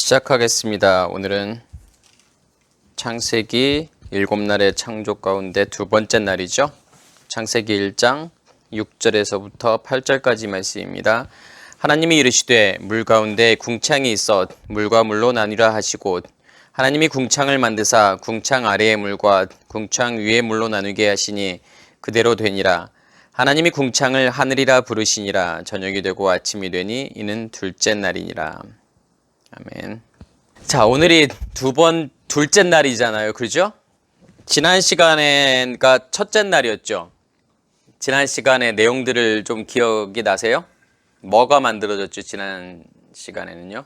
시작하겠습니다. 오늘은 창세기 7날의 창조 가운데 두 번째 날이죠. 창세기 1장 6절에서부터 8절까지 말씀입니다. 하나님이 이르시되 물 가운데 궁창이 있어 물과 물로 나뉘라 하시고 하나님이 궁창을 만드사 궁창 아래의 물과 궁창 위의 물로 나누게 하시니 그대로 되니라. 하나님이 궁창을 하늘이라 부르시니라. 저녁이 되고 아침이 되니 이는 둘째 날이니라. 아멘. 자, 오늘이 둘째 날이잖아요. 그죠? 지난 시간에가 첫째 날이었죠. 지난 시간의 내용들을 좀 기억이 나세요? 뭐가 만들어졌죠? 지난 시간에는요.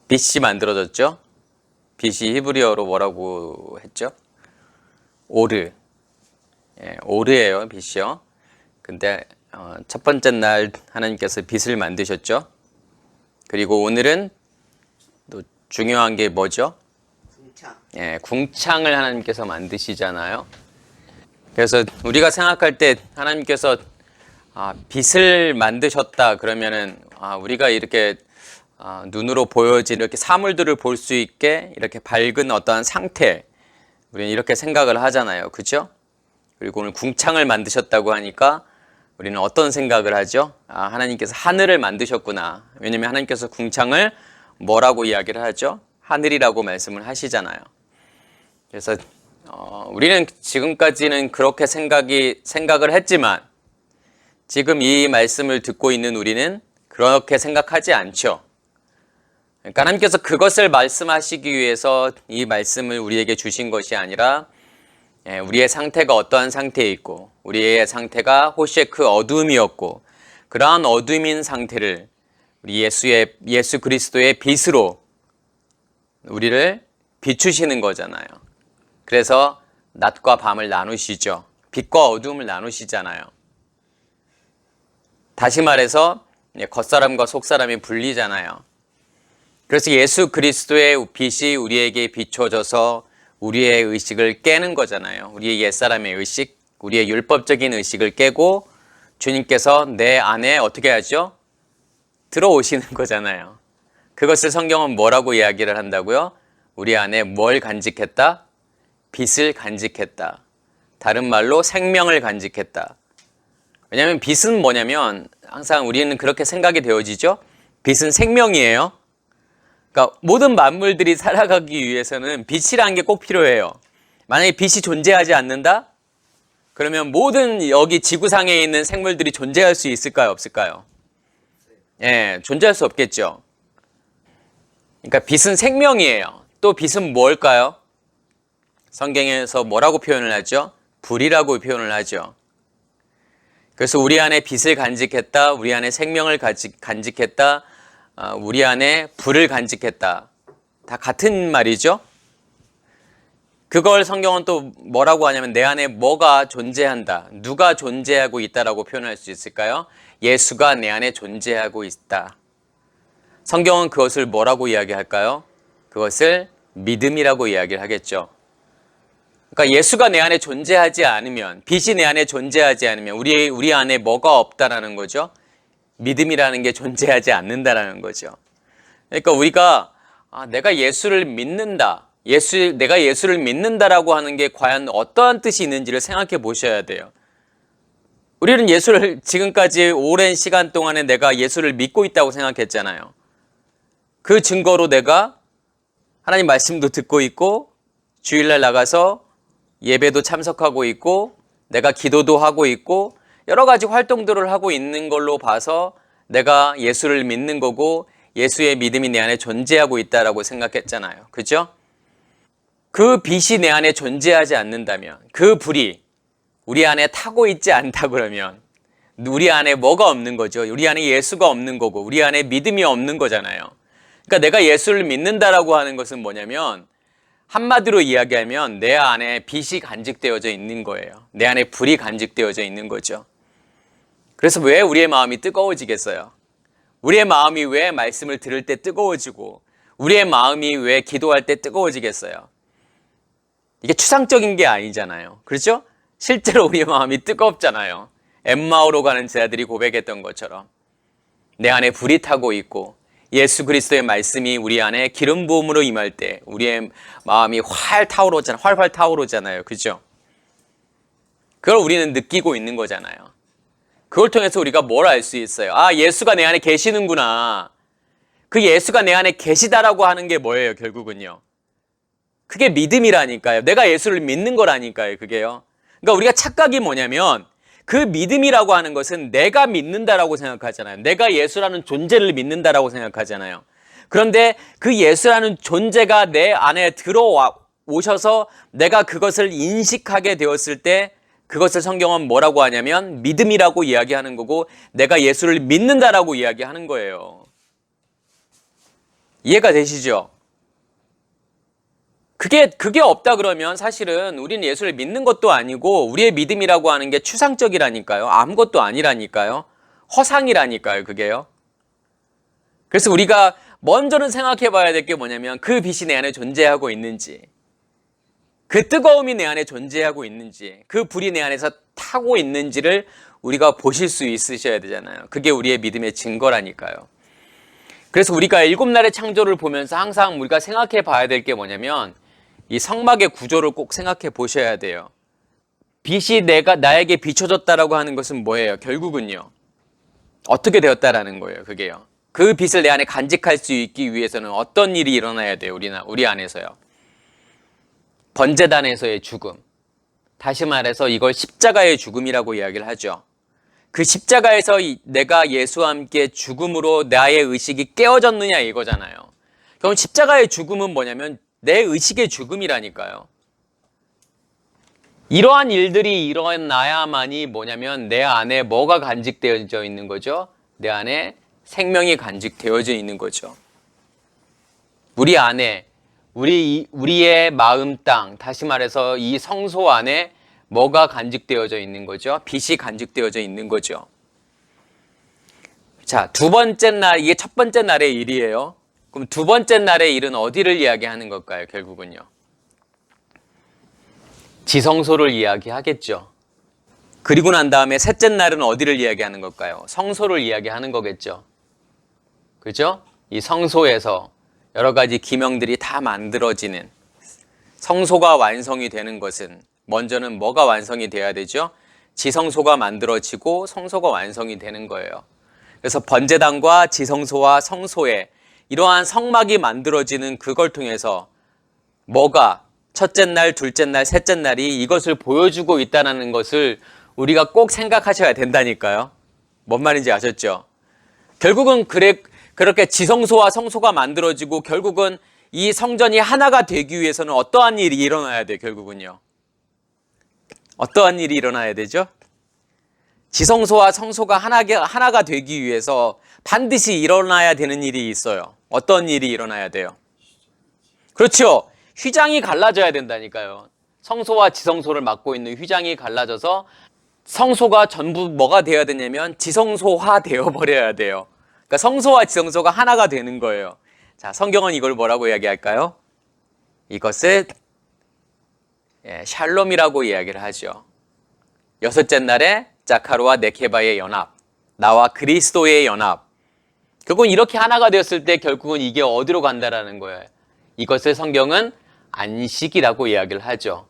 빛이 만들어졌죠. 빛이 히브리어로 뭐라고 했죠? 오르. 예, 오르예요. 빛이요. 근데 첫 번째 날 하나님께서 빛을 만드셨죠. 그리고 오늘은 또 중요한 게 뭐죠? 궁창. 예, 궁창을 하나님께서 만드시잖아요. 그래서 우리가 생각할 때 하나님께서 빛을 만드셨다 그러면은 우리가 이렇게 눈으로 보여진 이렇게 사물들을 볼 수 있게 이렇게 밝은 어떠한 상태, 우리는 이렇게 생각을 하잖아요. 그죠? 그리고 오늘 궁창을 만드셨다고 하니까 우리는 어떤 생각을 하죠? 하나님께서 하늘을 만드셨구나. 왜냐하면 하나님께서 궁창을 뭐라고 이야기를 하죠? 하늘이라고 말씀을 하시잖아요. 그래서 우리는 지금까지는 그렇게 생각을 했지만 지금 이 말씀을 듣고 있는 우리는 그렇게 생각하지 않죠. 그러니까 하나님께서 그것을 말씀하시기 위해서 이 말씀을 우리에게 주신 것이 아니라 우리의 상태가 어떠한 상태에 있고 우리의 상태가 호시의 어두움이었고 그러한 어두움인 상태를 우리 예수 그리스도의 빛으로 우리를 비추시는 거잖아요. 그래서 낮과 밤을 나누시죠. 빛과 어두움을 나누시잖아요. 다시 말해서 겉사람과 속사람이 분리잖아요. 그래서 예수 그리스도의 빛이 우리에게 비춰져서 우리의 의식을 깨는 거잖아요. 우리의 옛사람의 의식, 우리의 율법적인 의식을 깨고 주님께서 내 안에 어떻게 하죠? 들어오시는 거잖아요. 그것을 성경은 뭐라고 이야기를 한다고요? 우리 안에 뭘 간직했다? 빛을 간직했다. 다른 말로 생명을 간직했다. 왜냐하면 빛은 뭐냐면 항상 우리는 그렇게 생각이 되어지죠. 빛은 생명이에요. 그러니까 모든 만물들이 살아가기 위해서는 빛이라는 게 꼭 필요해요. 만약에 빛이 존재하지 않는다? 그러면 모든 여기 지구상에 있는 생물들이 존재할 수 있을까요? 없을까요? 예, 존재할 수 없겠죠. 그러니까 빛은 생명이에요. 또 빛은 뭘까요? 성경에서 뭐라고 표현을 하죠? 불이라고 표현을 하죠. 그래서 우리 안에 빛을 간직했다, 우리 안에 생명을 간직했다, 우리 안에 불을 간직했다. 다 같은 말이죠. 그걸 성경은 또 뭐라고 하냐면 내 안에 뭐가 존재한다. 누가 존재하고 있다라고 표현할 수 있을까요? 예수가 내 안에 존재하고 있다. 성경은 그것을 뭐라고 이야기할까요? 그것을 믿음이라고 이야기를 하겠죠. 그러니까 예수가 내 안에 존재하지 않으면, 빛이 내 안에 존재하지 않으면 우리 안에 뭐가 없다라는 거죠? 믿음이라는 게 존재하지 않는다라는 거죠. 그러니까 우리가 내가 예수를 믿는다. 내가 예수를 믿는다라고 하는 게 과연 어떠한 뜻이 있는지를 생각해 보셔야 돼요. 우리는 예수를 지금까지 오랜 시간 동안에 내가 예수를 믿고 있다고 생각했잖아요. 그 증거로 내가 하나님 말씀도 듣고 있고 주일날 나가서 예배도 참석하고 있고 내가 기도도 하고 있고 여러 가지 활동들을 하고 있는 걸로 봐서 내가 예수를 믿는 거고 예수의 믿음이 내 안에 존재하고 있다라고 생각했잖아요. 그죠? 그 빛이 내 안에 존재하지 않는다면, 그 불이 우리 안에 타고 있지 않다 그러면 우리 안에 뭐가 없는 거죠? 우리 안에 예수가 없는 거고 우리 안에 믿음이 없는 거잖아요. 그러니까 내가 예수를 믿는다라고 하는 것은 뭐냐면 한마디로 이야기하면 내 안에 빛이 간직되어져 있는 거예요. 내 안에 불이 간직되어져 있는 거죠. 그래서 왜 우리의 마음이 뜨거워지겠어요? 우리의 마음이 왜 말씀을 들을 때 뜨거워지고 우리의 마음이 왜 기도할 때 뜨거워지겠어요? 이게 추상적인 게 아니잖아요. 그렇죠? 실제로 우리의 마음이 뜨겁잖아요. 엠마오로 가는 제자들이 고백했던 것처럼 내 안에 불이 타고 있고 예수 그리스도의 말씀이 우리 안에 기름 부음으로 임할 때 우리의 마음이 활활 타오르잖아요. 그죠? 그걸 우리는 느끼고 있는 거잖아요. 그걸 통해서 우리가 뭘 알 수 있어요? 아, 예수가 내 안에 계시는구나. 그 예수가 내 안에 계시다라고 하는 게 뭐예요, 결국은요? 그게 믿음이라니까요. 내가 예수를 믿는 거라니까요, 그게요. 그러니까 우리가 착각이 뭐냐면 그 믿음이라고 하는 것은 내가 믿는다라고 생각하잖아요. 내가 예수라는 존재를 믿는다라고 생각하잖아요. 그런데 그 예수라는 존재가 내 안에 들어오셔서 내가 그것을 인식하게 되었을 때 그것을 성경은 뭐라고 하냐면 믿음이라고 이야기하는 거고 내가 예수를 믿는다라고 이야기하는 거예요. 이해가 되시죠? 그게 없다 그러면 사실은 우리는 예수를 믿는 것도 아니고 우리의 믿음이라고 하는 게 추상적이라니까요. 아무것도 아니라니까요. 허상이라니까요, 그게요. 그래서 우리가 먼저는 생각해 봐야 될 게 뭐냐면 그 빛이 내 안에 존재하고 있는지, 그 뜨거움이 내 안에 존재하고 있는지, 그 불이 내 안에서 타고 있는지를 우리가 보실 수 있으셔야 되잖아요. 그게 우리의 믿음의 증거라니까요. 그래서 우리가 7날의 창조를 보면서 항상 우리가 생각해 봐야 될 게 뭐냐면 이 성막의 구조를 꼭 생각해 보셔야 돼요. 빛이 나에게 비춰졌다라고 하는 것은 뭐예요? 결국은요. 어떻게 되었다라는 거예요, 그게요. 그 빛을 내 안에 간직할 수 있기 위해서는 어떤 일이 일어나야 돼요, 우리 안에서요. 번제단에서의 죽음. 다시 말해서 이걸 십자가의 죽음이라고 이야기를 하죠. 그 십자가에서 내가 예수와 함께 죽음으로 나의 의식이 깨어졌느냐 이거잖아요. 그럼 십자가의 죽음은 뭐냐면 내 의식의 죽음이라니까요. 이러한 일들이 일어나야만이 뭐냐면 내 안에 뭐가 간직되어져 있는 거죠? 내 안에 생명이 간직되어져 있는 거죠. 우리 안에 우리의 마음 땅, 다시 말해서 이 성소 안에 뭐가 간직되어져 있는 거죠? 빛이 간직되어져 있는 거죠. 자, 두 번째 날, 이게 첫 번째 날의 일이에요. 그럼 두 번째 날의 일은 어디를 이야기하는 걸까요, 결국은요? 지성소를 이야기하겠죠. 그리고 난 다음에 셋째 날은 어디를 이야기하는 걸까요? 성소를 이야기하는 거겠죠. 그죠? 이 성소에서 여러 가지 기명들이 다 만들어지는 성소가 완성이 되는 것은 먼저는 뭐가 완성이 돼야 되죠? 지성소가 만들어지고 성소가 완성이 되는 거예요. 그래서 번제단과 지성소와 성소에 이러한 성막이 만들어지는 그걸 통해서 뭐가 첫째 날, 둘째 날, 셋째 날이 이것을 보여주고 있다는 것을 우리가 꼭 생각하셔야 된다니까요. 뭔 말인지 아셨죠? 결국은 그렇게 지성소와 성소가 만들어지고 결국은 이 성전이 하나가 되기 위해서는 어떠한 일이 일어나야 돼요, 결국은요? 어떠한 일이 일어나야 되죠? 지성소와 성소가 하나가 되기 위해서 반드시 일어나야 되는 일이 있어요. 어떤 일이 일어나야 돼요? 그렇죠. 휘장이 갈라져야 된다니까요. 성소와 지성소를 맡고 있는 휘장이 갈라져서 성소가 전부 뭐가 되어야 되냐면 지성소화 되어버려야 돼요. 그러니까 성소와 지성소가 하나가 되는 거예요. 자, 성경은 이걸 뭐라고 이야기할까요? 이것을 샬롬이라고 이야기를 하죠. 여섯째 날에 자카르와 네케바의 연합, 나와 그리스도의 연합. 결국은 이렇게 하나가 되었을 때 결국은 이게 어디로 간다라는 거예요. 이것을 성경은 안식이라고 이야기를 하죠.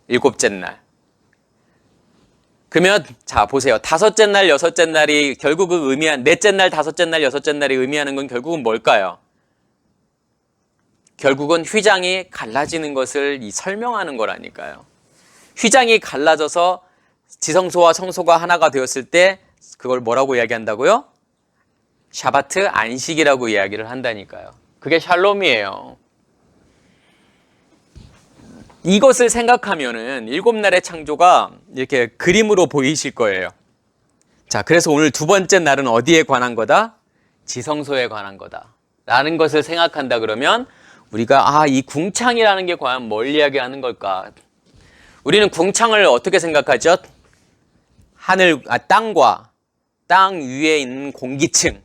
7째 날. 그러면 자 보세요. 5째 날, 6째 날이 결국은 넷째 날, 5째 날, 6째 날이 의미하는 건 결국은 뭘까요? 결국은 휘장이 갈라지는 것을 설명하는 거라니까요. 휘장이 갈라져서 지성소와 성소가 하나가 되었을 때 그걸 뭐라고 이야기한다고요? 샤바트 안식이라고 이야기를 한다니까요. 그게 샬롬이에요. 이것을 생각하면은 7날의 창조가 이렇게 그림으로 보이실 거예요. 자, 그래서 오늘 두 번째 날은 어디에 관한 거다? 지성소에 관한 거다. 라는 것을 생각한다 그러면 우리가 이 궁창이라는 게 과연 뭘 이야기하는 걸까? 우리는 궁창을 어떻게 생각하죠? 땅과 땅 위에 있는 공기층.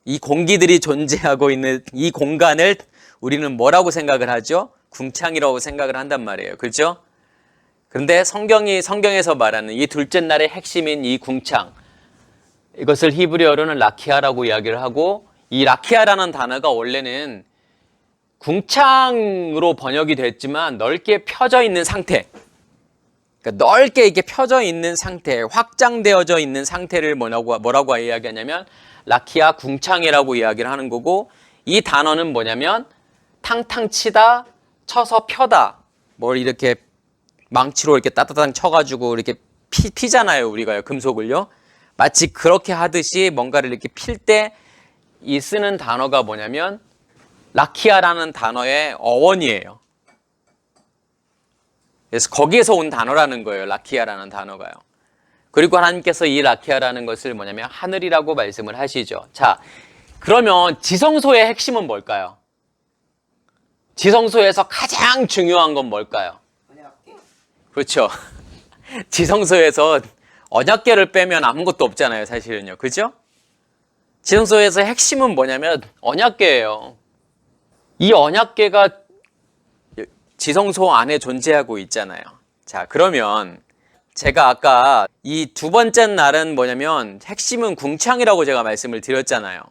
이 공기들이 존재하고 있는 이 공간을 우리는 뭐라고 생각을 하죠? 궁창이라고 생각을 한단 말이에요. 그렇죠? 그런데 성경에서 말하는 이 둘째 날의 핵심인 이 궁창, 이것을 히브리어로는 라키아라고 이야기를 하고, 이 라키아라는 단어가 원래는 궁창으로 번역이 됐지만 넓게 펴져 있는 상태, 그러니까 넓게 이렇게 펴져 있는 상태, 확장되어져 있는 상태를 뭐라고 이야기하냐면 라키아 궁창이라고 이야기를 하는 거고, 이 단어는 뭐냐면 탕탕 치다, 쳐서 펴다, 뭘 이렇게 망치로 이렇게 따따당 쳐가지고 이렇게 피잖아요, 우리가요, 금속을요. 마치 그렇게 하듯이 뭔가를 이렇게 필 때 이 쓰는 단어가 뭐냐면 라키아라는 단어의 어원이에요. 그래서 거기에서 온 단어라는 거예요, 라키아라는 단어가요. 그리고 하나님께서 이 라키아라는 것을 뭐냐면 하늘이라고 말씀을 하시죠. 자, 그러면 지성소의 핵심은 뭘까요? 지성소에서 가장 중요한 건 뭘까요? 그렇죠. 지성소에서 언약궤를 빼면 아무것도 없잖아요, 사실은요. 그죠? 지성소에서 핵심은 뭐냐면 언약궤예요. 이 언약궤가 지성소 안에 존재하고 있잖아요. 자, 그러면 제가 아까 이 두 번째 날은 뭐냐면 핵심은 궁창이라고 제가 말씀을 드렸잖아요.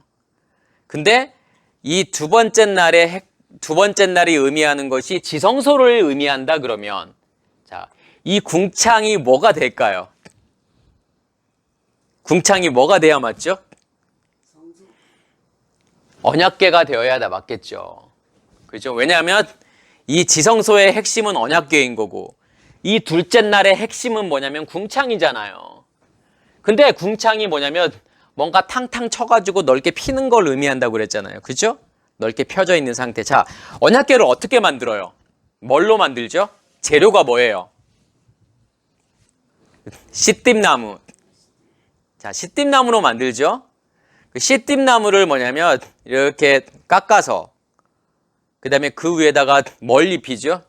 근데 이 두 번째 날이 의미하는 것이 지성소를 의미한다 그러면, 자, 이 궁창이 뭐가 될까요? 궁창이 뭐가 돼야 맞죠? 언약궤가 되어야 다 맞겠죠. 그죠? 왜냐하면 이 지성소의 핵심은 언약궤인 거고, 이 둘째 날의 핵심은 뭐냐면 궁창이잖아요. 근데 궁창이 뭐냐면 뭔가 탕탕 쳐가지고 넓게 피는 걸 의미한다고 그랬잖아요. 그죠? 넓게 펴져 있는 상태. 자, 언약궤를 어떻게 만들어요? 뭘로 만들죠? 재료가 뭐예요? 시띠나무. 자, 시띠나무로 만들죠? 그 시띠나무를 뭐냐면 이렇게 깎아서, 그 다음에 그 위에다가 뭘 입히죠?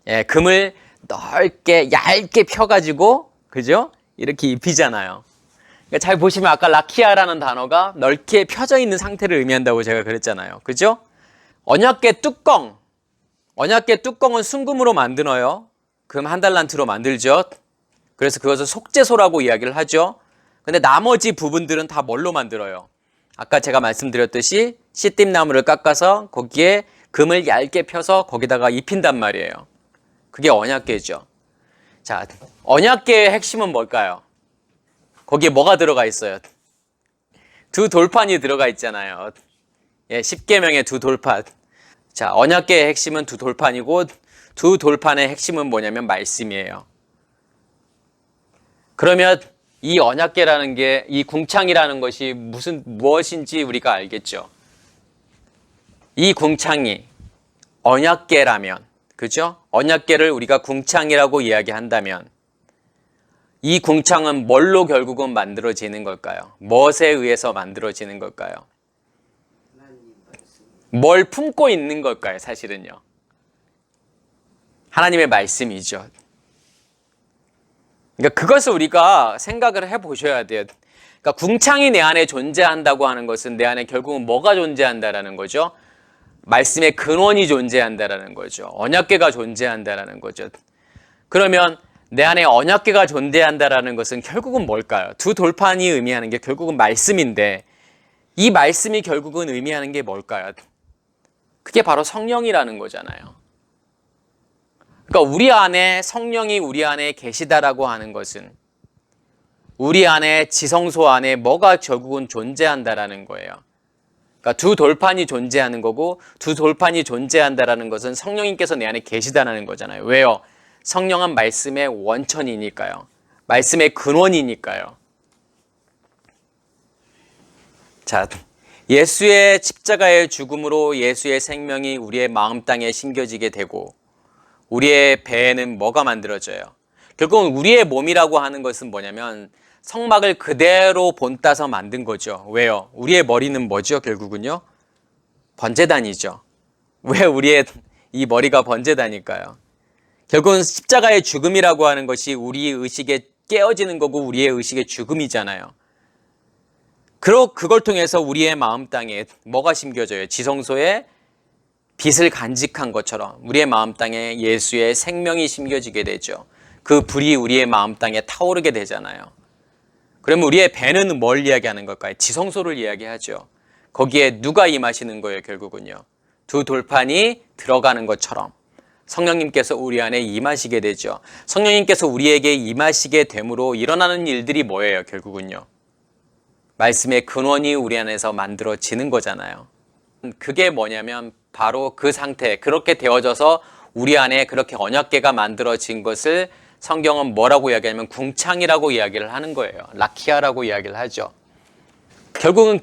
예, 금을 넓게 얇게 펴가지고, 그죠? 이렇게 입히잖아요. 그러니까 잘 보시면 아까 라키아라는 단어가 넓게 펴져 있는 상태를 의미한다고 제가 그랬잖아요. 그죠? 언약궤 뚜껑은 순금으로 만들어요. 금 1달란트로 만들죠. 그래서 그것을 속죄소라고 이야기를 하죠. 근데 나머지 부분들은 다 뭘로 만들어요? 아까 제가 말씀드렸듯이 시띠나무를 깎아서 거기에 금을 얇게 펴서 거기다가 입힌단 말이에요. 그게 언약궤죠. 자, 언약궤의 핵심은 뭘까요? 거기에 뭐가 들어가 있어요? 두 돌판이 들어가 있잖아요. 예, 십계명의 두 돌판. 자, 언약궤의 핵심은 두 돌판이고, 두 돌판의 핵심은 뭐냐면 말씀이에요. 그러면 이 언약궤라는 게, 이 궁창이라는 것이 무엇인지 우리가 알겠죠. 이 궁창이 언약궤라면, 그죠? 언약궤를 우리가 궁창이라고 이야기한다면, 이 궁창은 뭘로 결국은 만들어지는 걸까요? 무엇에 의해서 만들어지는 걸까요? 뭘 품고 있는 걸까요? 사실은요, 하나님의 말씀이죠. 그러니까 그것을 우리가 생각을 해보셔야 돼요. 그러니까 궁창이 내 안에 존재한다고 하는 것은 내 안에 결국은 뭐가 존재한다라는 거죠? 말씀의 근원이 존재한다라는 거죠. 언약궤가 존재한다라는 거죠. 그러면 내 안에 언약궤가 존재한다라는 것은 결국은 뭘까요? 두 돌판이 의미하는 게 결국은 말씀인데, 이 말씀이 결국은 의미하는 게 뭘까요? 그게 바로 성령이라는 거잖아요. 그러니까 우리 안에 성령이 우리 안에 계시다라고 하는 것은 우리 안에 지성소 안에 뭐가 결국은 존재한다라는 거예요. 그러니까 두 돌판이 존재하는 거고, 두 돌판이 존재한다라는 것은 성령님께서 내 안에 계시다는 거잖아요. 왜요? 성령은 말씀의 원천이니까요. 말씀의 근원이니까요. 자, 예수의 십자가의 죽음으로 예수의 생명이 우리의 마음 땅에 심겨지게 되고, 우리의 배에는 뭐가 만들어져요? 결국은 우리의 몸이라고 하는 것은 뭐냐면 성막을 그대로 본따서 만든 거죠. 왜요? 우리의 머리는 뭐죠? 결국은요, 번제단이죠. 왜 우리의 이 머리가 번제단일까요? 결국은 십자가의 죽음이라고 하는 것이 우리의 의식에 깨어지는 거고 우리의 의식의 죽음이잖아요. 그걸 통해서 우리의 마음 땅에 뭐가 심겨져요? 지성소에 빛을 간직한 것처럼 우리의 마음 땅에 예수의 생명이 심겨지게 되죠. 그 불이 우리의 마음 땅에 타오르게 되잖아요. 그러면 우리의 배는 뭘 이야기하는 걸까요? 지성소를 이야기하죠. 거기에 누가 임하시는 거예요, 결국은요? 두 돌판이 들어가는 것처럼 성령님께서 우리 안에 임하시게 되죠. 성령님께서 우리에게 임하시게 됨으로 일어나는 일들이 뭐예요, 결국은요? 말씀의 근원이 우리 안에서 만들어지는 거잖아요. 그게 뭐냐면 바로 그 상태, 그렇게 되어져서 우리 안에 그렇게 언약궤가 만들어진 것을 성경은 뭐라고 이야기하냐면 궁창이라고 이야기를 하는 거예요. 라키아라고 이야기를 하죠. 결국은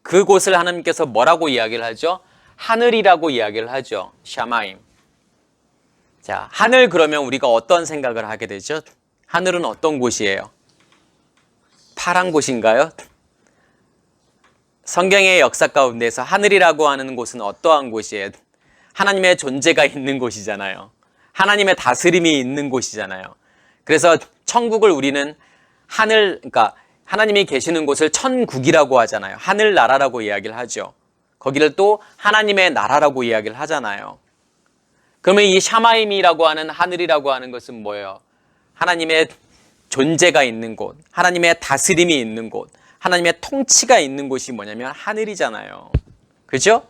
그곳을 하나님께서 뭐라고 이야기를 하죠? 하늘이라고 이야기를 하죠. 샤마임. 자, 하늘 그러면 우리가 어떤 생각을 하게 되죠? 하늘은 어떤 곳이에요? 파란 곳인가요? 성경의 역사 가운데서 하늘이라고 하는 곳은 어떠한 곳이에요? 하나님의 존재가 있는 곳이잖아요. 하나님의 다스림이 있는 곳이잖아요. 그래서 천국을 우리는 그러니까 하나님이 계시는 곳을 천국이라고 하잖아요. 하늘나라라고 이야기를 하죠. 거기를 또 하나님의 나라라고 이야기를 하잖아요. 그러면 이 샤마임이라고 하는 하늘이라고 하는 것은 뭐예요? 하나님의 존재가 있는 곳, 하나님의 다스림이 있는 곳, 하나님의 통치가 있는 곳이 뭐냐면 하늘이잖아요. 그죠?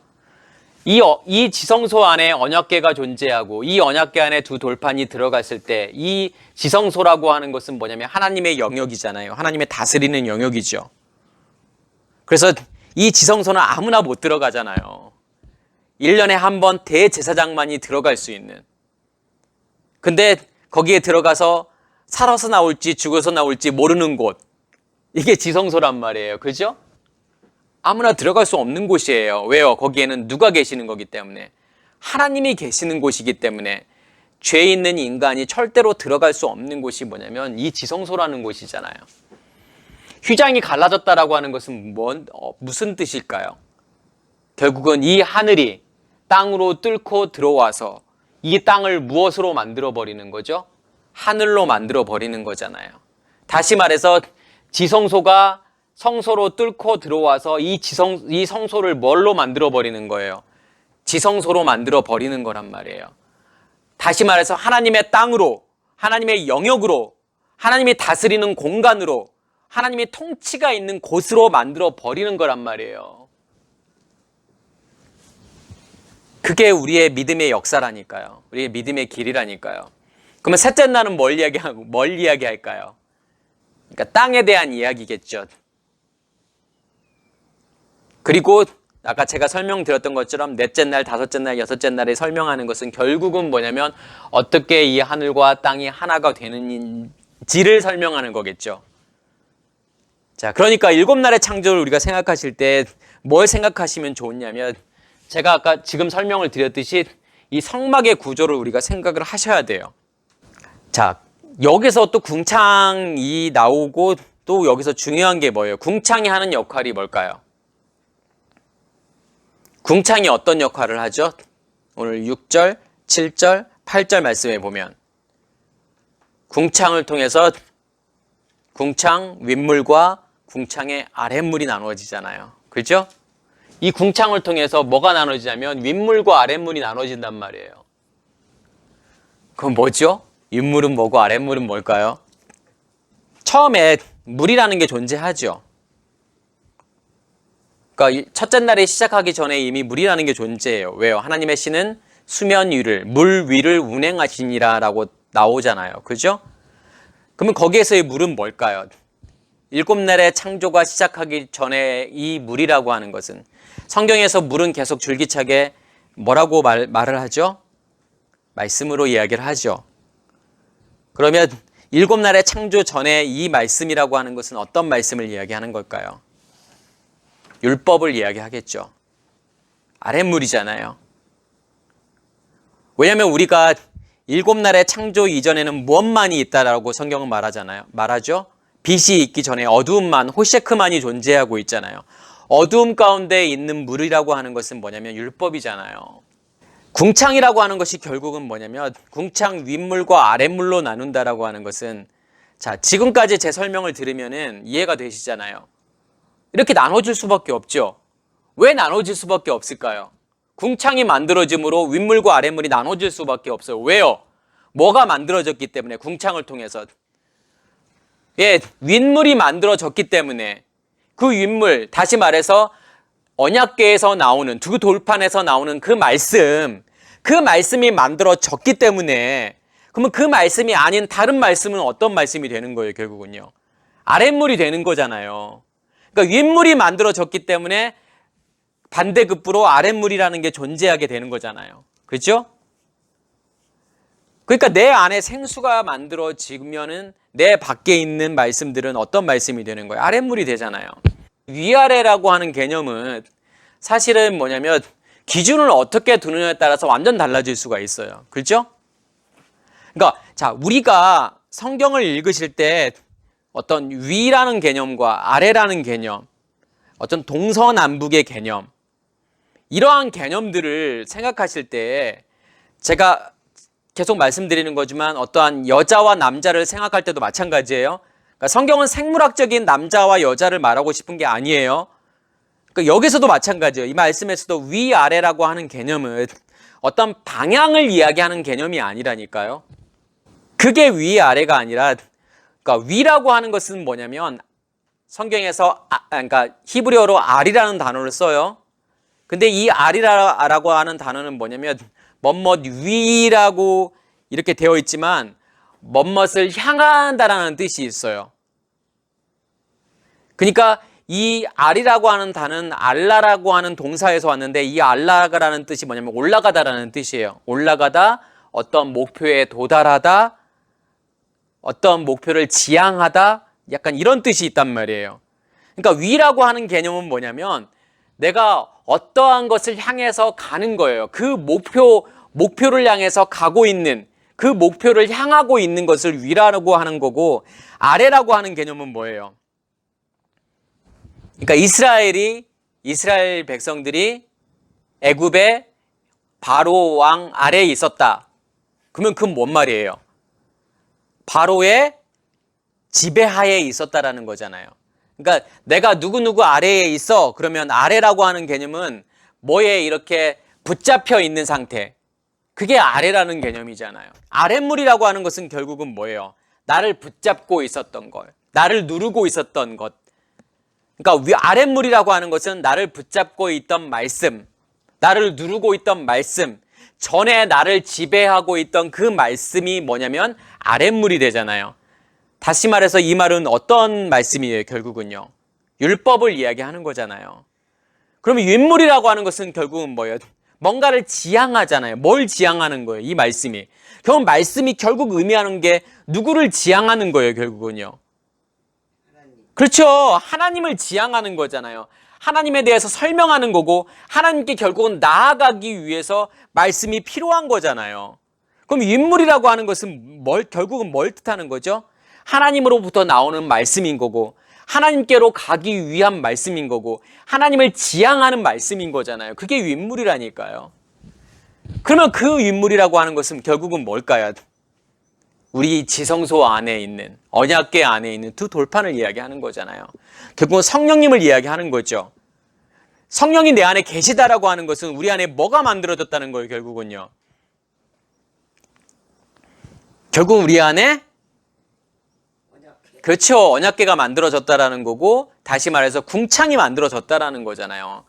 이 지성소 안에 언약궤가 존재하고 이 언약궤 안에 두 돌판이 들어갔을 때 이 지성소라고 하는 것은 뭐냐면 하나님의 영역이잖아요. 하나님의 다스리는 영역이죠. 그래서 이 지성소는 아무나 못 들어가잖아요. 1년에 한 번 대제사장만이 들어갈 수 있는. 근데 거기에 들어가서 살아서 나올지 죽어서 나올지 모르는 곳. 이게 지성소란 말이에요. 그죠? 아무나 들어갈 수 없는 곳이에요. 왜요? 거기에는 누가 계시는 거기 때문에. 하나님이 계시는 곳이기 때문에 죄 있는 인간이 절대로 들어갈 수 없는 곳이 뭐냐면 이 지성소라는 곳이잖아요. 휘장이 갈라졌다라고 하는 것은 무슨 뜻일까요? 결국은 이 하늘이 땅으로 뚫고 들어와서 이 땅을 무엇으로 만들어 버리는 거죠? 하늘로 만들어 버리는 거잖아요. 다시 말해서 지성소가 성소로 뚫고 들어와서 이 성소를 뭘로 만들어 버리는 거예요? 지성소로 만들어 버리는 거란 말이에요. 다시 말해서 하나님의 땅으로, 하나님의 영역으로, 하나님이 다스리는 공간으로, 하나님의 통치가 있는 곳으로 만들어 버리는 거란 말이에요. 그게 우리의 믿음의 역사라니까요. 우리의 믿음의 길이라니까요. 그러면 셋째 날은 뭘 이야기할까요? 그러니까 땅에 대한 이야기겠죠. 그리고 아까 제가 설명드렸던 것처럼 넷째 날, 다섯째 날, 여섯째 날에 설명하는 것은 결국은 뭐냐면 어떻게 이 하늘과 땅이 하나가 되는지를 설명하는 거겠죠. 자, 그러니까 7날의 창조를 우리가 생각하실 때 뭘 생각하시면 좋냐면 제가 아까 지금 설명을 드렸듯이 이 성막의 구조를 우리가 생각을 하셔야 돼요. 자, 여기서 또 궁창이 나오고 또 여기서 중요한 게 뭐예요? 궁창이 하는 역할이 뭘까요? 궁창이 어떤 역할을 하죠? 오늘 6절, 7절, 8절 말씀에 보면 궁창을 통해서 궁창 윗물과 궁창의 아랫물이 나누어지잖아요. 그렇죠? 이 궁창을 통해서 뭐가 나눠지냐면 윗물과 아랫물이 나눠진단 말이에요. 그건 뭐죠? 윗물은 뭐고 아랫물은 뭘까요? 처음에 물이라는 게 존재하죠. 그러니까 첫째 날에 시작하기 전에 이미 물이라는 게 존재해요. 왜요? 하나님의 신은 수면 위를, 물 위를 운행하시니라 라고 나오잖아요. 그죠? 그러면 거기에서의 물은 뭘까요? 7날의 창조가 시작하기 전에 이 물이라고 하는 것은 성경에서 물은 계속 줄기차게 뭐라고 말을 하죠? 말씀으로 이야기를 하죠. 그러면 7날의 창조 전에 이 말씀이라고 하는 것은 어떤 말씀을 이야기하는 걸까요? 율법을 이야기하겠죠. 아랫물이잖아요. 왜냐하면 우리가 7날의 창조 이전에는 무엇만이 있다라고 성경은 말하죠. 빛이 있기 전에 어두움만, 호셰크만이 존재하고 있잖아요. 어두움 가운데 있는 물이라고 하는 것은 뭐냐면 율법이잖아요. 궁창이라고 하는 것이 결국은 뭐냐면 궁창 윗물과 아랫물로 나눈다라고 하는 것은 자, 지금까지 제 설명을 들으면은 이해가 되시잖아요. 이렇게 나눠질 수밖에 없죠. 왜 나눠질 수밖에 없을까요? 궁창이 만들어짐으로 윗물과 아랫물이 나눠질 수밖에 없어요. 왜요? 뭐가 만들어졌기 때문에 궁창을 통해서 윗물이 만들어졌기 때문에 그 윗물, 다시 말해서 언약궤에서 나오는, 두 돌판에서 나오는 그 말씀이 만들어졌기 때문에, 그러면 그 말씀이 아닌 다른 말씀은 어떤 말씀이 되는 거예요, 결국은요? 아랫물이 되는 거잖아요. 그러니까 윗물이 만들어졌기 때문에 반대급부로 아랫물이라는 게 존재하게 되는 거잖아요. 그렇죠? 그러니까 내 안에 생수가 만들어지면은 내 밖에 있는 말씀들은 어떤 말씀이 되는 거예요? 아랫물이 되잖아요. 위아래라고 하는 개념은 사실은 뭐냐면 기준을 어떻게 두느냐에 따라서 완전 달라질 수가 있어요. 그렇죠? 그러니까 자, 우리가 성경을 읽으실 때 어떤 위라는 개념과 아래라는 개념, 어떤 동서남북의 개념, 이러한 개념들을 생각하실 때 제가 계속 말씀드리는 거지만 어떠한 여자와 남자를 생각할 때도 마찬가지예요. 그러니까 성경은 생물학적인 남자와 여자를 말하고 싶은 게 아니에요. 그러니까 여기서도 마찬가지예요. 이 말씀에서도 위아래라고 하는 개념은 어떤 방향을 이야기하는 개념이 아니라니까요. 그게 위아래가 아니라, 그러니까 위라고 하는 것은 뭐냐면 성경에서 그러니까 히브리어로 알이라는 단어를 써요. 근데 이 알이라고 하는 단어는 뭐냐면 뭐뭇 위라고 이렇게 되어 있지만 뭐뭇을 향한다라는 뜻이 있어요. 그러니까 이 알이라고 하는 단어는 알라라고 하는 동사에서 왔는데, 이 알라라는 뜻이 뭐냐면 올라가다라는 뜻이에요. 올라가다, 어떤 목표에 도달하다, 어떤 목표를 지향하다, 약간 이런 뜻이 있단 말이에요. 그러니까 위라고 하는 개념은 뭐냐면 내가 어떠한 것을 향해서 가는 거예요. 그 목표를 향해서 가고 있는, 그 목표를 향하고 있는 것을 위라고 하는 거고, 아래라고 하는 개념은 뭐예요? 그러니까 이스라엘 백성들이 애굽의 바로 왕 아래에 있었다. 그러면 그건 뭔 말이에요? 바로의 지배하에 있었다라는 거잖아요. 그러니까 내가 누구누구 아래에 있어. 그러면 아래라고 하는 개념은 뭐에 이렇게 붙잡혀 있는 상태. 그게 아래라는 개념이잖아요. 아랫물이라고 하는 것은 결국은 뭐예요? 나를 붙잡고 있었던 것, 나를 누르고 있었던 것. 그러니까 아랫물이라고 하는 것은 나를 붙잡고 있던 말씀, 나를 누르고 있던 말씀, 전에 나를 지배하고 있던 그 말씀이 뭐냐면 아랫물이 되잖아요. 다시 말해서 이 말은 어떤 말씀이에요? 결국은요, 율법을 이야기하는 거잖아요. 그러면 윗물이라고 하는 것은 결국은 뭐예요? 뭔가를 지향하잖아요. 뭘 지향하는 거예요? 이 말씀이. 그럼 말씀이 결국 의미하는 게 누구를 지향하는 거예요? 결국은요. 그렇죠. 하나님을 지향하는 거잖아요. 하나님에 대해서 설명하는 거고, 하나님께 결국은 나아가기 위해서 말씀이 필요한 거잖아요. 그럼 윗물이라고 하는 것은 결국은 뭘 뜻하는 거죠? 하나님으로부터 나오는 말씀인 거고, 하나님께로 가기 위한 말씀인 거고, 하나님을 지향하는 말씀인 거잖아요. 그게 윗물이라니까요. 그러면 그 윗물이라고 하는 것은 결국은 뭘까요? 우리 지성소 안에 있는, 언약궤 안에 있는 두 돌판을 이야기하는 거잖아요. 결국은 성령님을 이야기하는 거죠. 성령이 내 안에 계시다라고 하는 것은 우리 안에 뭐가 만들어졌다는 거예요, 결국은요. 결국 우리 안에, 그렇죠, 언약궤가 만들어졌다라는 거고, 다시 말해서 궁창이 만들어졌다라는 거잖아요.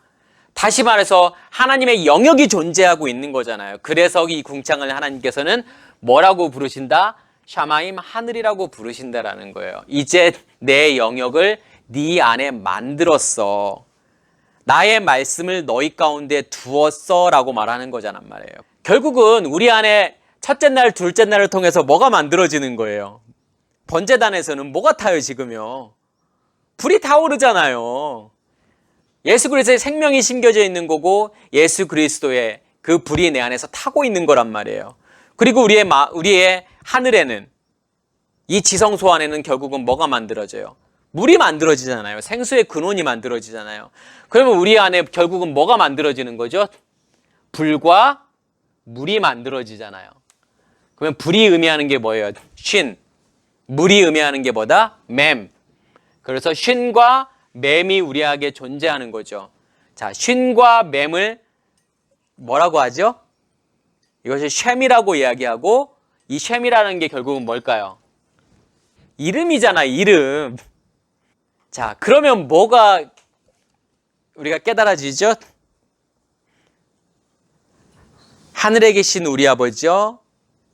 다시 말해서 하나님의 영역이 존재하고 있는 거잖아요. 그래서 이 궁창을 하나님께서는 뭐라고 부르신다? 샤마임, 하늘이라고 부르신다라는 거예요. 이제 내 영역을 네 안에 만들었어. 나의 말씀을 너희 가운데 두었어 라고 말하는 거잖아 말이에요. 결국은 우리 안에 첫째 날, 둘째 날을 통해서 뭐가 만들어지는 거예요? 번제단에서는 뭐가 타요 지금요? 불이 타오르잖아요. 예수 그리스도의 생명이 심겨져 있는 거고, 예수 그리스도의 그 불이 내 안에서 타고 있는 거란 말이에요. 그리고 우리의 하늘에는, 이 지성소 안에는 결국은 뭐가 만들어져요? 물이 만들어지잖아요. 생수의 근원이 만들어지잖아요. 그러면 우리 안에 결국은 뭐가 만들어지는 거죠? 불과 물이 만들어지잖아요. 그러면 불이 의미하는 게 뭐예요? 신. 물이 의미하는 게 뭐다? 맴. 그래서 신과 맴이 우리에게 존재하는 거죠. 자, 신과 맴을 뭐라고 하죠? 이것을 셈이라고 이야기하고, 이 셈이라는 게 결국은 뭘까요? 이름이잖아, 이름. 자, 그러면 뭐가 우리가 깨달아지죠? 하늘에 계신 우리 아버지여,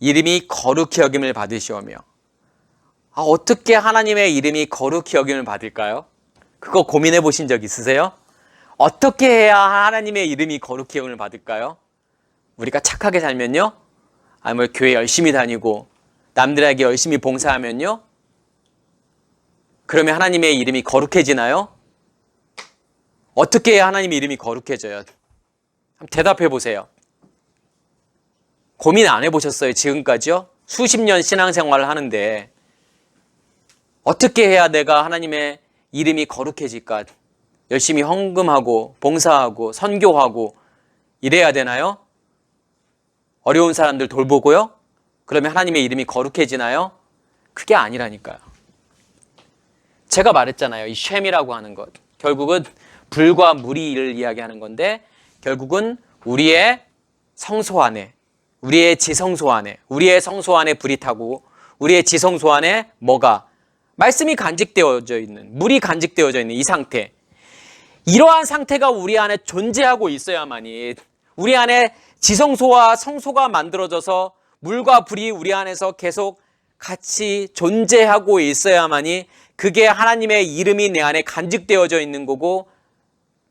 이름이 거룩히 여김을 받으시오며. 어떻게 하나님의 이름이 거룩히 여김을 받을까요? 그거 고민해 보신 적 있으세요? 어떻게 해야 하나님의 이름이 거룩히 여김을 받을까요? 우리가 착하게 살면요? 아니면 교회 열심히 다니고 남들에게 열심히 봉사하면요? 그러면 하나님의 이름이 거룩해지나요? 어떻게 해야 하나님의 이름이 거룩해져요? 한번 대답해 보세요. 고민 안 해보셨어요? 지금까지요? 수십 년 신앙생활을 하는데 어떻게 해야 내가 하나님의 이름이 거룩해질까? 열심히 헌금하고 봉사하고 선교하고 이래야 되나요? 어려운 사람들 돌보고요? 그러면 하나님의 이름이 거룩해지나요? 그게 아니라니까요. 제가 말했잖아요. 이 쉔이라고 하는 것. 결국은 불과 무리를 이야기하는 건데 결국은 우리의 성소 안에, 우리의 지성소 안에, 우리의 성소 안에 불이 타고 우리의 지성소 안에 뭐가? 말씀이 간직되어져 있는, 물이 간직되어져 있는 이 상태. 이러한 상태가 우리 안에 존재하고 있어야만이 우리 안에 지성소와 성소가 만들어져서 물과 불이 우리 안에서 계속 같이 존재하고 있어야만이 그게 하나님의 이름이 내 안에 간직되어져 있는 거고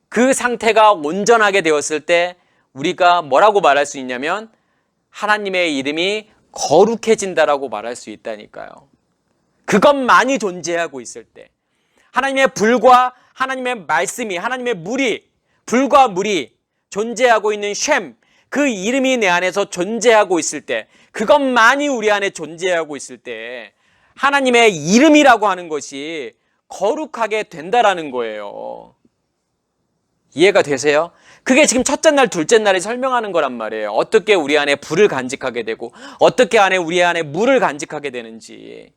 그 상태가 온전하게 되었을 때 우리가 뭐라고 말할 수 있냐면 하나님의 이름이 거룩해진다라고 말할 수 있다니까요. 그것만이 존재하고 있을 때 하나님의 불과 하나님의 말씀이 하나님의 물이 불과 물이 존재하고 있는 쉔 그 이름이 내 안에서 존재하고 있을 때 그것만이 우리 안에 존재하고 있을 때 하나님의 이름이라고 하는 것이 거룩하게 된다라는 거예요. 이해가 되세요? 그게 지금 첫째 날, 둘째 날에 설명하는 거란 말이에요. 어떻게 우리 안에 불을 간직하게 되고 어떻게 우리 안에 물을 간직하게 되는지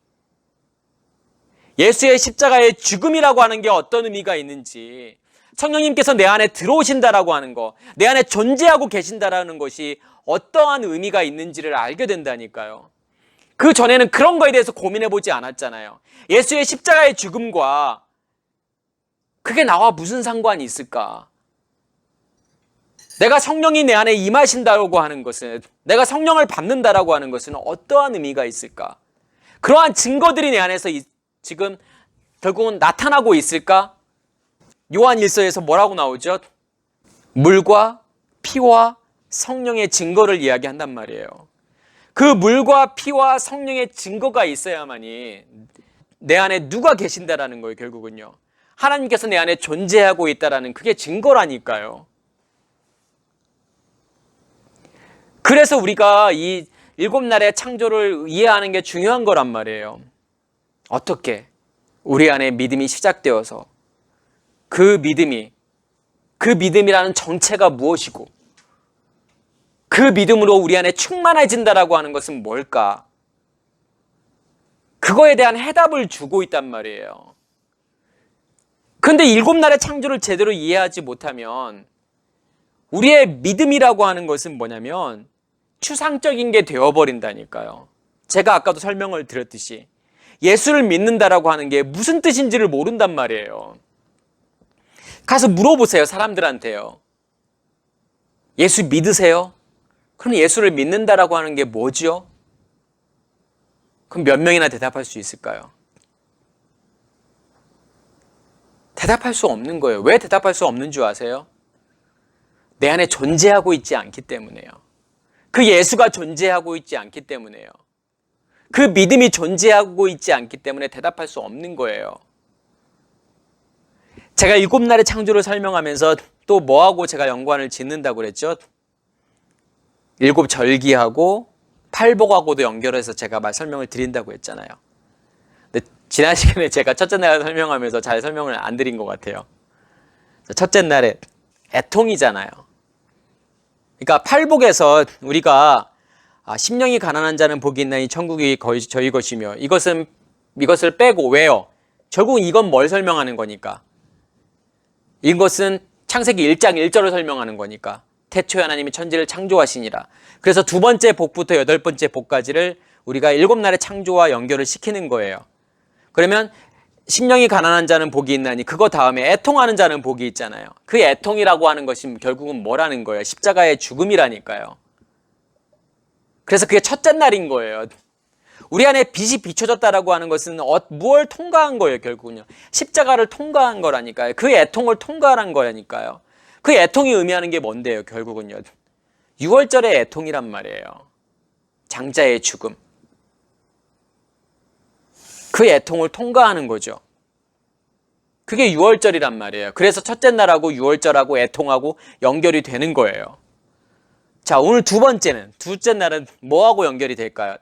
예수의 십자가의 죽음이라고 하는 게 어떤 의미가 있는지 성령님께서 내 안에 들어오신다라고 하는 거, 내 안에 존재하고 계신다라는 것이 어떠한 의미가 있는지를 알게 된다니까요. 그 전에는 그런 거에 대해서 고민해 보지 않았잖아요. 예수의 십자가의 죽음과 그게 나와 무슨 상관이 있을까? 내가 성령이 내 안에 임하신다고 하는 것은, 내가 성령을 받는다라고 하는 것은 어떠한 의미가 있을까? 그러한 증거들이 내 안에서 지금 결국은 나타나고 있을까? 요한 1서에서 뭐라고 나오죠? 물과 피와 성령의 증거를 이야기한단 말이에요. 그 물과 피와 성령의 증거가 있어야만이 내 안에 누가 계신다라는 거예요. 결국은요. 하나님께서 내 안에 존재하고 있다라는 그게 증거라니까요. 그래서 우리가 이 7날의 창조를 이해하는 게 중요한 거란 말이에요. 어떻게 우리 안에 믿음이 시작되어서 그 믿음이라는 정체가 무엇이고 그 믿음으로 우리 안에 충만해진다라고 하는 것은 뭘까? 그거에 대한 해답을 주고 있단 말이에요. 그런데 7날의 창조를 제대로 이해하지 못하면 우리의 믿음이라고 하는 것은 뭐냐면 추상적인 게 되어버린다니까요. 제가 아까도 설명을 드렸듯이 예수를 믿는다라고 하는 게 무슨 뜻인지를 모른단 말이에요. 가서 물어보세요. 사람들한테요. 예수 믿으세요? 그럼 예수를 믿는다라고 하는 게 뭐죠? 그럼 몇 명이나 대답할 수 있을까요? 대답할 수 없는 거예요. 왜 대답할 수 없는 줄 아세요? 내 안에 존재하고 있지 않기 때문에요. 그 예수가 존재하고 있지 않기 때문에요. 그 믿음이 존재하고 있지 않기 때문에 대답할 수 없는 거예요. 제가 7날의 창조를 설명하면서 또 뭐하고 제가 연관을 짓는다고 그랬죠? 7절기하고 팔복하고도 연결해서 제가 설명을 드린다고 했잖아요. 근데 지난 시간에 제가 첫째 날을 설명하면서 잘 설명을 안 드린 것 같아요. 첫째 날에 애통이잖아요. 그러니까 팔복에서 우리가 심령이 가난한 자는 복이 있나니 천국이 저희 것이며 이것을 빼고 왜요? 결국 이건 뭘 설명하는 거니까? 이것은 창세기 1장 1절을 설명하는 거니까 태초에 하나님이 천지를 창조하시니라. 그래서 두 번째 복부터 8번째 복까지를 우리가 7날의 창조와 연결을 시키는 거예요. 그러면 심령이 가난한 자는 복이 있나니 그거 다음에 애통하는 자는 복이 있잖아요. 그 애통이라고 하는 것이 결국은 뭐라는 거예요? 십자가의 죽음이라니까요. 그래서 그게 첫째 날인 거예요. 우리 안에 빛이 비춰졌다라고 하는 것은 무엇을 통과한 거예요, 결국은요. 십자가를 통과한 거라니까요. 그 애통을 통과한 거라니까요. 그 애통이 의미하는 게 뭔데요, 결국은요. 6월절의 애통이란 말이에요. 장자의 죽음. 그 애통을 통과하는 거죠. 그게 6월절이란 말이에요. 그래서 첫째 날하고 6월절하고 애통하고 연결이 되는 거예요. 자, 오늘 둘째 날은 뭐하고 연결이 될까요?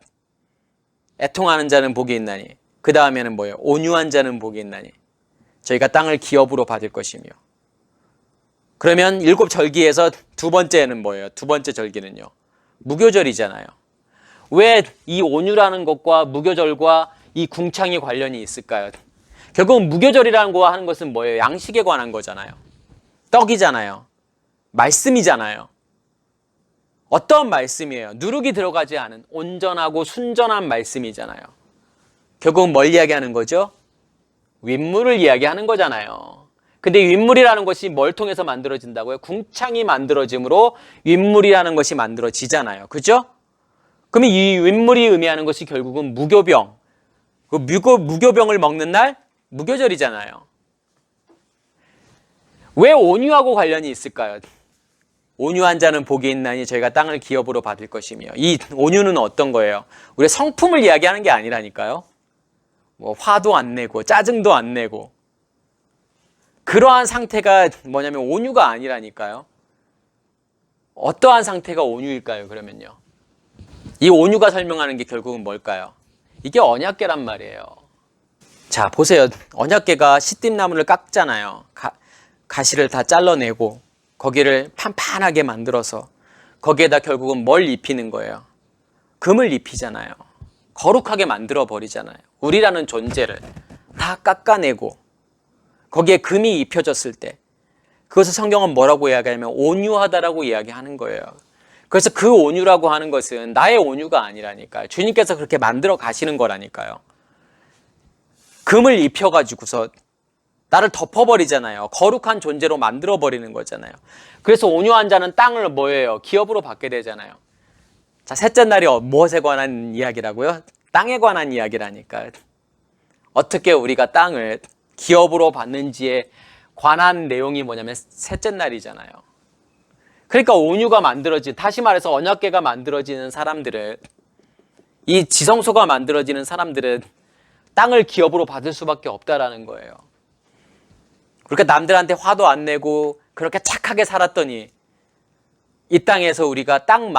애통하는 자는 복이 있나니. 그 다음에는 뭐예요? 온유한 자는 복이 있나니. 저희가 땅을 기업으로 받을 것이며. 그러면 7절기에서 두 번째는 뭐예요? 두 번째 절기는요. 무교절이잖아요. 왜 이 온유라는 것과 무교절과 이 궁창이 관련이 있을까요? 결국은 무교절이라는 거 하는 것은 뭐예요? 양식에 관한 거잖아요. 떡이잖아요. 말씀이잖아요. 어떤 말씀이에요? 누룩이 들어가지 않은 온전하고 순전한 말씀이잖아요. 결국은 뭘 이야기하는 거죠? 윗물을 이야기하는 거잖아요. 근데 윗물이라는 것이 뭘 통해서 만들어진다고요? 궁창이 만들어짐으로 윗물이라는 것이 만들어지잖아요. 그죠? 그러면 이 윗물이 의미하는 것이 결국은 무교병. 그 무교병을 먹는 날 무교절이잖아요. 왜 온유하고 관련이 있을까요? 온유한 자는 복이 있나니 저희가 땅을 기업으로 받을 것이며. 이 온유는 어떤 거예요? 우리 성품을 이야기하는 게 아니라니까요. 뭐 화도 안 내고 짜증도 안 내고 그러한 상태가 뭐냐면 온유가 아니라니까요. 어떠한 상태가 온유일까요? 그러면요. 이 온유가 설명하는 게 결국은 뭘까요? 이게 언약궤란 말이에요. 자, 보세요. 언약궤가 시띠나무를 깎잖아요. 가시를 다 잘라내고 거기를 판판하게 만들어서 거기에다 결국은 뭘 입히는 거예요? 금을 입히잖아요. 거룩하게 만들어 버리잖아요. 우리라는 존재를 다 깎아내고 거기에 금이 입혀졌을 때 그것을 성경은 뭐라고 이야기하냐면 온유하다라고 이야기하는 거예요. 그래서 그 온유라고 하는 것은 나의 온유가 아니라니까요. 주님께서 그렇게 만들어 가시는 거라니까요. 금을 입혀가지고서 나를 덮어버리잖아요. 거룩한 존재로 만들어버리는 거잖아요. 그래서 온유한 자는 땅을 뭐예요? 기업으로 받게 되잖아요. 자, 셋째 날이 무엇에 관한 이야기라고요? 땅에 관한 이야기라니까요. 어떻게 우리가 땅을 기업으로 받는지에 관한 내용이 뭐냐면 셋째 날이잖아요. 그러니까 온유가 다시 말해서 언약궤가 만들어지는 사람들은, 이 지성소가 만들어지는 사람들은 땅을 기업으로 받을 수밖에 없다라는 거예요. 그러니까 남들한테 화도 안 내고 그렇게 착하게 살았더니 이 땅에서 우리가 땅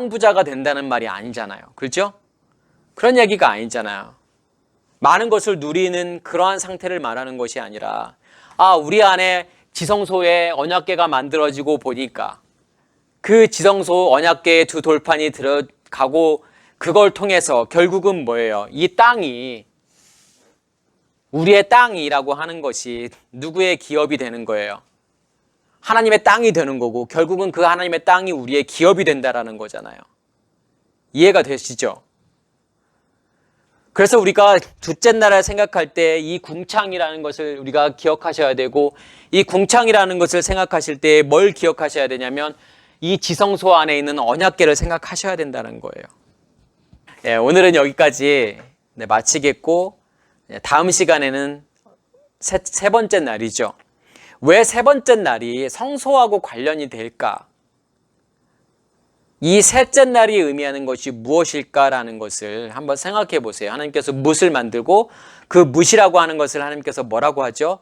부자가 된다는 말이 아니잖아요. 그렇죠? 그런 얘기가 아니잖아요. 많은 것을 누리는 그러한 상태를 말하는 것이 아니라, 우리 안에 지성소에 언약궤가 만들어지고 보니까 그 지성소 언약궤의 두 돌판이 들어가고 그걸 통해서 결국은 뭐예요? 이 땅이 우리의 땅이라고 하는 것이 누구의 기업이 되는 거예요? 하나님의 땅이 되는 거고 결국은 그 하나님의 땅이 우리의 기업이 된다라는 거잖아요. 이해가 되시죠? 그래서 우리가 둘째 날을 생각할 때 이 궁창이라는 것을 우리가 기억하셔야 되고, 이 궁창이라는 것을 생각하실 때 뭘 기억하셔야 되냐면 이 지성소 안에 있는 언약궤를 생각하셔야 된다는 거예요. 예, 오늘은 여기까지 마치겠고, 다음 시간에는 세 번째 날이죠. 왜 세 번째 날이 성소하고 관련이 될까? 이 셋째 날이 의미하는 것이 무엇일까라는 것을 한번 생각해 보세요. 하나님께서 뭇을 만들고 그 뭇이라고 하는 것을 하나님께서 뭐라고 하죠?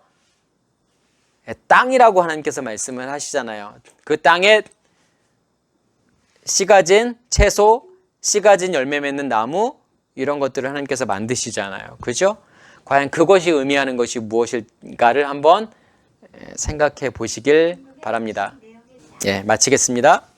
땅이라고 하나님께서 말씀을 하시잖아요. 그 땅에 씨 가진 채소, 씨 가진 열매 맺는 나무, 이런 것들을 하나님께서 만드시잖아요. 그죠? 과연 그것이 의미하는 것이 무엇일까를 한번 생각해 보시길 바랍니다. 예, 마치겠습니다.